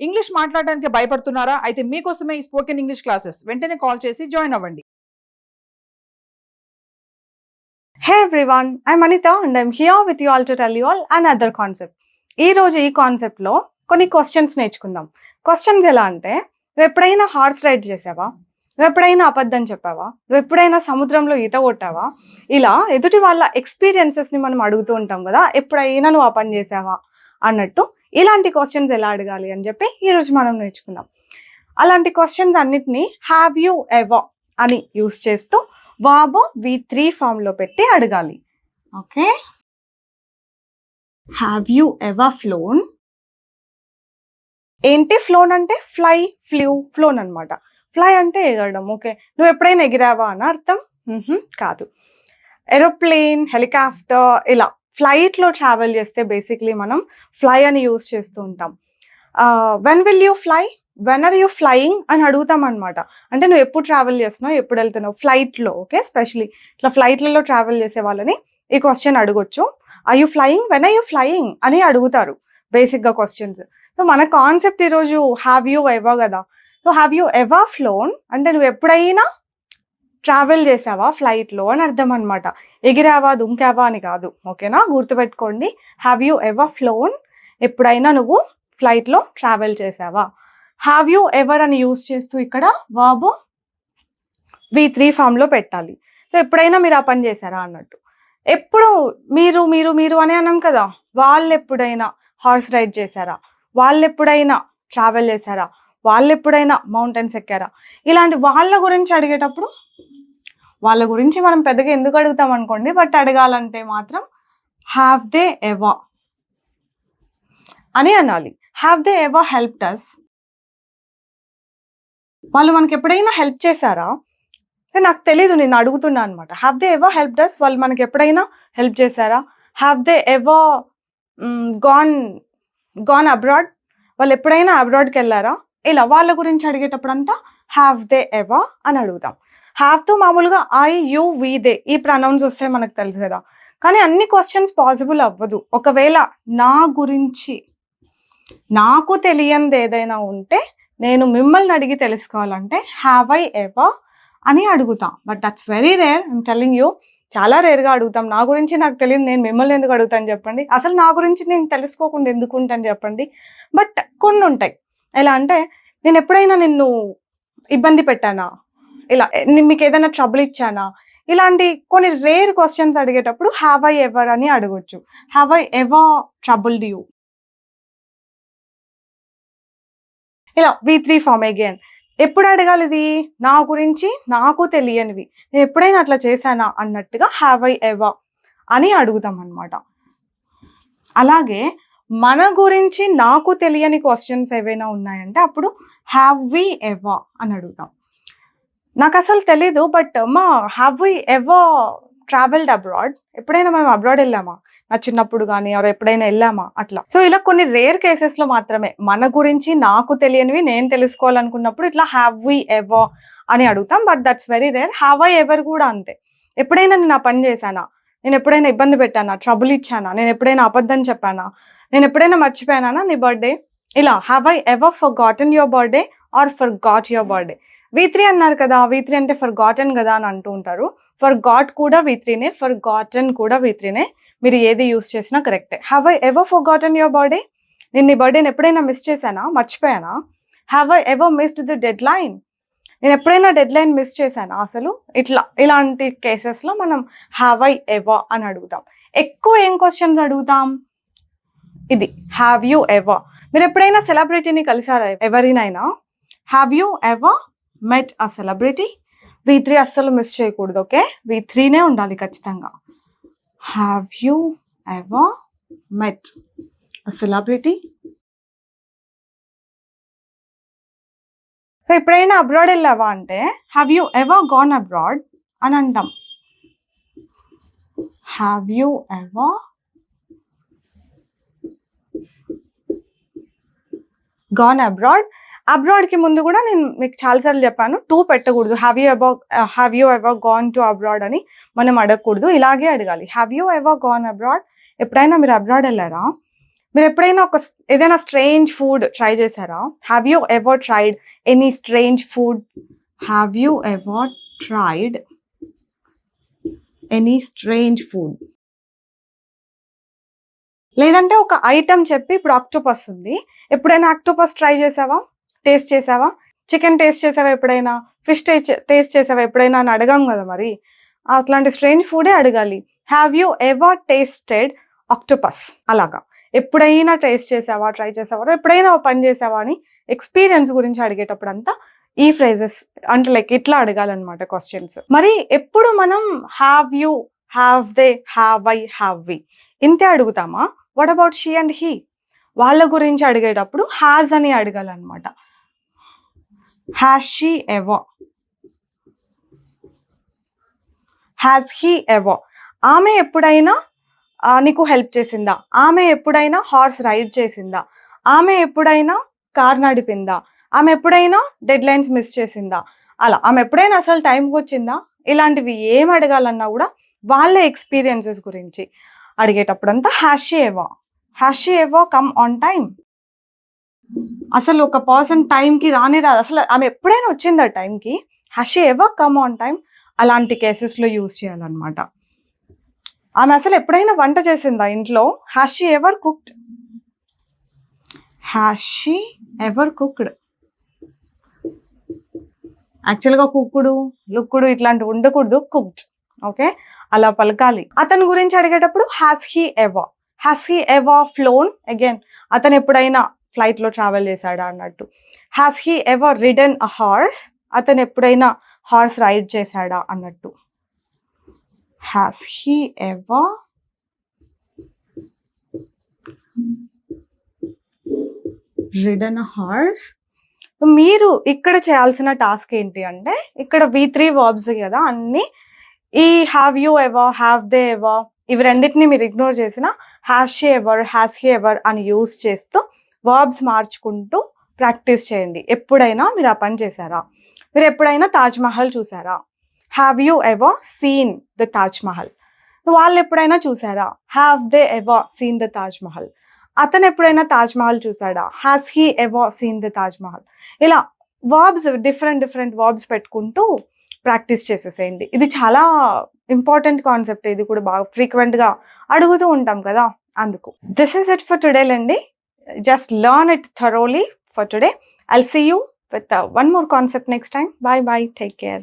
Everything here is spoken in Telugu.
ఇంగ్లీష్ మాట్లాడడానికి భయపడుతున్నారా? అయితే మీకోసమే ఈ స్పోకెన్ ఇంగ్లీష్ క్లాసెస్. వెంటనే కాల్ చేసి జాయిన్ అవ్వండి. Hey everyone, I'm Anita and I'm here with you all to tell you all another concept. ఈ రోజు ఈ కాన్సెప్ట్లో కొన్ని క్వశ్చన్స్ నేర్చుకుందాం. క్వశ్చన్స్ ఎలా అంటే, నువ్వు ఎప్పుడైనా హార్స్ రైడ్ చేసావా? నువ్వు ఎప్పుడైనా అబద్ధం చెప్పావా? నువ్వు ఎప్పుడైనా సముద్రంలో ఈత కొట్టావా? ఇలా ఎదుటి వాళ్ళ ఎక్స్పీరియన్సెస్ని మనం అడుగుతూ ఉంటాం కదా, ఎప్పుడైనా నువ్వు ఆ పని చేసావా అన్నట్టు ఇలాంటి క్వశ్చన్స్ ఎలా అడగాలి అని చెప్పి ఈరోజు మనం నేర్చుకుందాం. అలాంటి క్వశ్చన్స్ అన్నిటినీ హ్యావ్ యూ ఎవర్ అని యూస్ చేస్తూ వర్బ్ V3 ఫామ్లో పెట్టి అడగాలి. Okay, have you ever flown. ఏంటి ఫ్లోన్ అంటే? ఫ్లై, ఫ్లూ, ఫ్లోన్ అనమాట. ఫ్లై అంటే ఎగరడం. ఓకే, నువ్వు ఎప్పుడైనా ఎగిరావా అని అర్థం? కాదు. ఏరోప్లేన్, హెలికాప్టర్, ఇలా ఫ్లైట్లో ట్రావెల్ చేస్తే బేసిక్లీ మనం ఫ్లై అని యూస్ చేస్తూ ఉంటాం. When will you fly, when are you flying అని అడుగుతాం అనమాట. అంటే నువ్వు ఎప్పుడు ట్రావెల్ చేస్తున్నావు, ఎప్పుడు వెళ్తున్నావు ఫ్లైట్లో. ఓకే, స్పెషలీ ఇట్లా ఫ్లైట్లలో ట్రావెల్ చేసే వాళ్ళని ఈ క్వశ్చన్ అడగొచ్చు. Are you flying, when are you flying అని అడుగుతారు బేసిక్గా క్వశ్చన్స్. సో మన కాన్సెప్ట్ ఈరోజు హ్యావ్ యూ ఎవర్ కదా. So have you ever flown అంటే నువ్వు ఎప్పుడైనా ట్రావెల్ చేసావా ఫ్లైట్లో అని అర్థం అనమాట. ఎగిరావా, దుంకావా అని కాదు. ఓకేనా, గుర్తుపెట్టుకోండి. హ్యావ్ యూ ఎవర్ ఫ్లోన్, ఎప్పుడైనా నువ్వు ఫ్లైట్లో ట్రావెల్ చేసావా. హ్యావ్ యూ ఎవర్ అని యూస్ చేస్తూ ఇక్కడ వర్బ్ V3 ఫామ్లో పెట్టాలి. సో ఎప్పుడైనా మీరు ఆ పని చేశారా అన్నట్టు. ఎప్పుడు మీరు మీరు మీరు అని అన్నాం కదా, వాళ్ళు ఎప్పుడైనా హార్స్ రైడ్ చేశారా, వాళ్ళు ఎప్పుడైనా ట్రావెల్ చేశారా, వాళ్ళు ఎప్పుడైనా మౌంటైన్స్ ఎక్కారా, ఇలాంటి వాళ్ళ గురించి అడిగేటప్పుడు వాళ్ళ గురించి మనం పెద్దగా ఎందుకు అడుగుతాం అనుకోండి, బట్ అడగాలంటే మాత్రం హ్యావ్ దే ఎవర్ అని అనాలి. Have they ever helped us, వాళ్ళు మనకి ఎప్పుడైనా హెల్ప్ చేశారా. సో నాకు తెలీదు, నేను అడుగుతున్నా అనమాట. Have they ever helped us, వాళ్ళు మనకి ఎప్పుడైనా హెల్ప్ చేశారా. Have they ever gone abroad, వాళ్ళు ఎప్పుడైనా అబ్రాడ్కి వెళ్ళారా. ఇలా వాళ్ళ గురించి అడిగేటప్పుడు అంతా హ్యావ్ దే ఎవర్ అని అడుగుతాం. హ్యావ్తో మామూలుగా ఐ, యూ, వి, దే ఈ ప్రొనౌన్స్ వస్తే మనకు తెలుసు కదా. కానీ అన్ని క్వశ్చన్స్ పాసిబుల్ అవ్వదు. ఒకవేళ నా గురించి నాకు తెలియంది ఏదైనా ఉంటే నేను మిమ్మల్ని అడిగి తెలుసుకోవాలంటే హ్యావ్ ఐ ఎవర్ అని అడుగుతాం. But that's very rare, I'm telling you. చాలా రేర్గా అడుగుతాం. నా గురించి నాకు తెలియదు, నేను మిమ్మల్ని ఎందుకు అడుగుతాను చెప్పండి. అసలు నా గురించి నేను తెలుసుకోకుండా ఎందుకు ఉంటాను చెప్పండి. బట్ కొన్ని ఉంటాయి. ఎలా అంటే, నేను ఎప్పుడైనా నిన్ను ఇబ్బంది పెట్టానా, ఇలా మీకు ఏదైనా ట్రబుల్ ఇచ్చానా, ఇలాంటి కొన్ని రేర్ క్వశ్చన్స్ అడిగేటప్పుడు హ్యావ్ ఐ ఎవర్ అని అడగొచ్చు. Have I ever troubled you, ఇలా V3 ఫామ్ అగైన్. ఎప్పుడు అడగాలి ఇది? నా గురించి నాకు తెలియనివి, నేను ఎప్పుడైనా అట్లా చేశానా అన్నట్టుగా హ్యావ్ ఐ ఎవర్ అని అడుగుతాం అనమాట. అలాగే మన గురించి నాకు తెలియని క్వశ్చన్స్ ఏవైనా ఉన్నాయంటే అప్పుడు హ్యావ్ వి ఎవర్ అని అడుగుతాం. నాకు అసలు తెలీదు, but have we ever travelled abroad, ఎప్పుడైనా మేము అబ్రాడ్ వెళ్ళామా, నా చిన్నప్పుడు కానీ ఎవరు ఎప్పుడైనా వెళ్ళామా అట్లా. సో ఇలా కొన్ని రేర్ కేసెస్లో మాత్రమే మన గురించి నాకు తెలియనివి నేను తెలుసుకోవాలనుకున్నప్పుడు ఇట్లా హ్యావ్ వి ఎవర్ అని అడుగుతాం. But that's very rare. Have I ever కూడా అంతే. ఎప్పుడైనా నేను ఆ పని చేశానా, నేను ఎప్పుడైనా ఇబ్బంది పెట్టానా, ట్రబుల్ ఇచ్చానా, నేను ఎప్పుడైనా అబద్ధం చెప్పానా, నేను ఎప్పుడైనా మర్చిపోయానా నీ బర్త్డే, ఇలా have I ever forgotten your birthday or forgot your birthday. V3 అన్నారు కదా, V3 అంటే ఫర్ గాటన్ కదా అని అంటూ ఉంటారు. ఫర్ గాట్ కూడా V3నే, ఫర్ గాటన్ కూడా V3నే. మీరు ఏది యూస్ చేసినా కరెక్టే. Have I ever forgotten your birthday, నేను నీ బర్త్డేని ఎప్పుడైనా మిస్ చేశానా, మర్చిపోయానా. Have I ever missed the deadline, నేను ఎప్పుడైనా డెడ్ లైన్ మిస్ చేశానా అసలు. ఇలాంటి కేసెస్లో మనం హ్యావ్ ఐ ఎవర్ అని అడుగుతాం. ఎక్కువ ఏం క్వశ్చన్స్ అడుగుతాం? ఇది హ్యావ్ యూ ఎవర్. మీరు ఎప్పుడైనా సెలబ్రిటీని కలిసారా ఎవరినైనా? Have you ever met a celebrity. V3 అస్సలు మిస్ చేయకూడదు. ఓకే, V3నే ఉండాలి ఖచ్చితంగా. Have you ever met a celebrity. So ఎప్పుడైనా అబ్రాడ్ వెళ్ళావా అంటే have you ever gone abroad అని అంటాం. Have you ever gone abroad. అబ్రాడ్కి ముందు కూడా నేను మీకు చాలాసార్లు చెప్పాను, టూ పెట్టకూడదు. Have you ever gone to abroad అని మనం అడగకూడదు, ఇలాగే అడగాలి. Have you ever gone abroad, ఎప్పుడైనా మీరు అబ్రాడ్ వెళ్ళారా, మీరు ఎప్పుడైనా ఏదైనా స్ట్రేంజ్ ఫుడ్ ట్రై చేశారా? Have you ever tried any strange food? Have you ever tried any strange food? లేదంటే ఒక ఐటమ్ చెప్పి, ఇప్పుడు ఆక్టోపస్ ఉంది, ఎప్పుడైనా ఆక్టోపస్ ట్రై చేసావా, టేస్ట్ చేసావా? చికెన్ టేస్ట్ చేసావా ఎప్పుడైనా? ఫిష్ టేస్ట్ చేసావా ఎప్పుడైనా అని అడగాం కదా. మరి అట్లాంటి స్ట్రేంజ్ ఫుడే అడగాలి. Have you ever tasted octopus? అలాగా ఎప్పుడైనా టేస్ట్ చేసావా, ట్రై చేసావా, ఎప్పుడైనా ఒక పని చేసావా అని ఎక్స్పీరియన్స్ గురించి అడిగేటప్పుడు అంతా ఈ ఫ్రేజెస్ అంటే లైక్ ఇట్లా అడగాలన్నమాట క్వశ్చన్స్. మరి ఎప్పుడు మనం have you, have they, have I, have we ఇంతే అడుగుతామా? What about she and he? వాళ్ళ గురించి అడిగేటప్పుడు హ్యాజ్ అని అడగాలన్నమాట. Has she ever? Has he ever? ఆమె ఎప్పుడైనా నీకు హెల్ప్ చేసిందా? ఆమె ఎప్పుడైనా హార్స్ రైడ్ చేసిందా? ఆమె ఎప్పుడైనా కార్ నడిపిందా? ఆమె ఎప్పుడైనా డెడ్ లైన్స్ మిస్ చేసిందా? అలా ఆమె ఎప్పుడైనా అసలు టైంకి వచ్చిందా? ఇలాంటివి ఏం అడగాలన్నా కూడా వాళ్ళ ఎక్స్పీరియన్సెస్ గురించి అడిగేటప్పుడంతా has she ever, has she ever come on time? అసలు ఒక పర్సన్ టైంకి రాని రాదు, అసలు ఆమె ఎప్పుడైనా వచ్చిందా టైంకి? Has she ever come on time? అలాంటి కేసెస్లో యూజ్ చేయాలన్నమాట. ఆమె అసలు ఎప్పుడైనా వంట చేసిందా ఇంట్లో? Has she ever cooked? Has she ever cooked? యాక్చువల్గా కుక్కుడు, లుక్కుడు ఇట్లాంటివి ఉండకూడదు, కుక్డ్. ఓకే, అలా పలకాలి. అతని గురించి అడిగేటప్పుడు has he ever, has he ever flown? Again అతను ఎప్పుడైనా ఫ్లైట్లో ట్రావెల్ చేశాడా అన్నట్టు. Has he ever ridden a horse? అతను ఎప్పుడైనా హార్స్ రైడ్ చేశాడా అన్నట్టు. Has he ever ridden a horse? మీరు ఇక్కడ చేయాల్సిన టాస్క్ ఏంటి అంటే, ఇక్కడ V3 వర్బ్స్ కదా అన్ని, ఈ have you ever, have they ever ఇవి రెండింటిని మీరు ఇగ్నోర్ చేసిన has she ever, has he ever అని యూజ్ చేస్తూ వర్బ్స్ మార్చుకుంటూ ప్రాక్టీస్ చేయండి. ఎప్పుడైనా మీరు ఆ పని చేశారా? మీరు ఎప్పుడైనా తాజ్ మహల్ చూసారా? Have you ever seen the Taj Mahal? వాళ్ళు ఎప్పుడైనా చూసారా? Have they ever seen the Taj Mahal? అతను ఎప్పుడైనా తాజ్ మహల్ చూసాడా? Has he ever seen the Taj Mahal? ఇలా వర్బ్స్ డిఫరెంట్ వర్బ్స్ పెట్టుకుంటూ ప్రాక్టీస్ చేసేసేయండి. ఇది చాలా ఇంపార్టెంట్ కాన్సెప్ట్. ఇది కూడా బాగా ఫ్రీక్వెంట్గా అడుగుతూ ఉంటాం కదా, అందుకు. This is it for today అండి. Just learn it thoroughly for today. I'll see you with one more concept next time. Bye bye. Take care.